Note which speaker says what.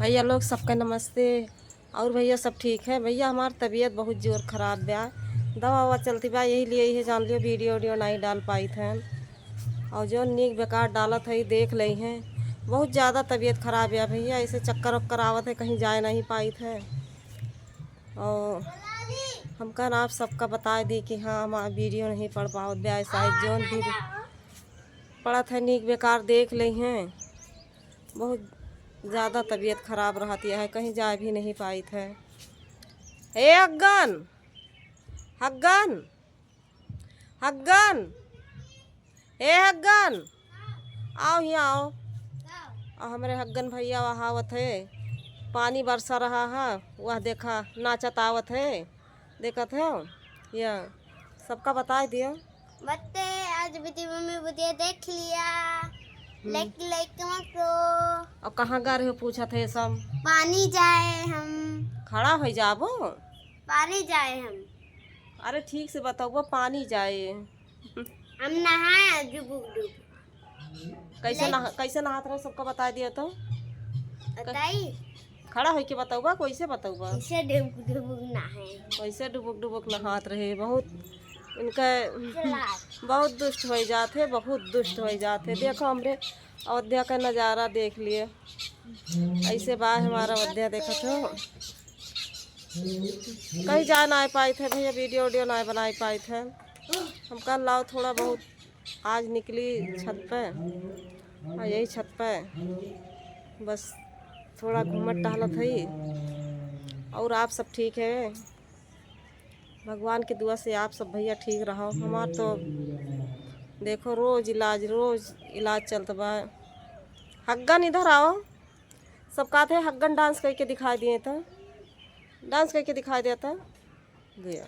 Speaker 1: भैया लोग सबका नमस्ते। और भैया सब ठीक है। भैया हमारी तबीयत बहुत जोर ख़राब बा, दवा ववा चलती बा, यही लिए यही जान लियो वीडियो वीडियो नहीं डाल पाई थे। और जो नीक बेकार डालत है देख ली हैं। बहुत ज़्यादा तबीयत ख़राब है भैया, ऐसे चक्कर वक्कर आवत है, कहीं जा नहीं पाई थे। और हम कहना आप सबका बता दी कि हाँ हम वीडियो नहीं पढ़ पाओ ब्याह शायद जोन भी पढ़त है नीक बेकार देख ली हैं। बहुत ज़्यादा तबीयत ख़राब रहती है, कहीं जा भी नहीं पाई थे। हे हग्गन हग्गन हग्गन, हे हग्गन आओ यहाँ आओ। और हमारे हग्गन भैया वहाँ आवत है, पानी बरसा रहा है, वह देखा नाचत आवत है, देखत है। या सबका बता दियो
Speaker 2: बच्चे आज बेटी मम्मी बुढ़िया देख लिया। लाइक लाइक मत
Speaker 1: और कहाँ गा रहे हो पूछा थे सब।
Speaker 2: पानी जाए हम,
Speaker 1: खड़ा हो जाबो,
Speaker 2: पानी जाए हम।
Speaker 1: अरे ठीक से बताओ पानी जाए।
Speaker 2: हम नहाए डुबुक डुब।
Speaker 1: कैसे नहात रहे सबका बता दिया तो।
Speaker 2: बताई
Speaker 1: खड़ा होके बताऊबा, कैसे बताऊबा।
Speaker 2: कैसे डुबुक डुबुक नहाए,
Speaker 1: कैसे डुबुक डुबुक नहात रहे। बहुत इनका बहुत दुष्ट हो जाते, बहुत दुष्ट हो जाते। देखो हमरे अयोध्या का नज़ारा देख लिए, ऐसे बार हमारा अयोध्या देखा था। कहीं जा नहीं पाए थे भैया, वीडियो वीडियो नहीं बना पाए थे। हम कल लाओ थोड़ा बहुत आज निकली छत पे, और यही छत पे बस थोड़ा घूमत टहलत है। और आप सब ठीक है, भगवान की दुआ से आप सब भैया ठीक रहो। हमार तो देखो रोज इलाज चलता बा। हग्गन इधर आओ, सब कहते हैं हग्गन डांस करके दिखाई दिए तो, डांस करके दिखाई देता गया।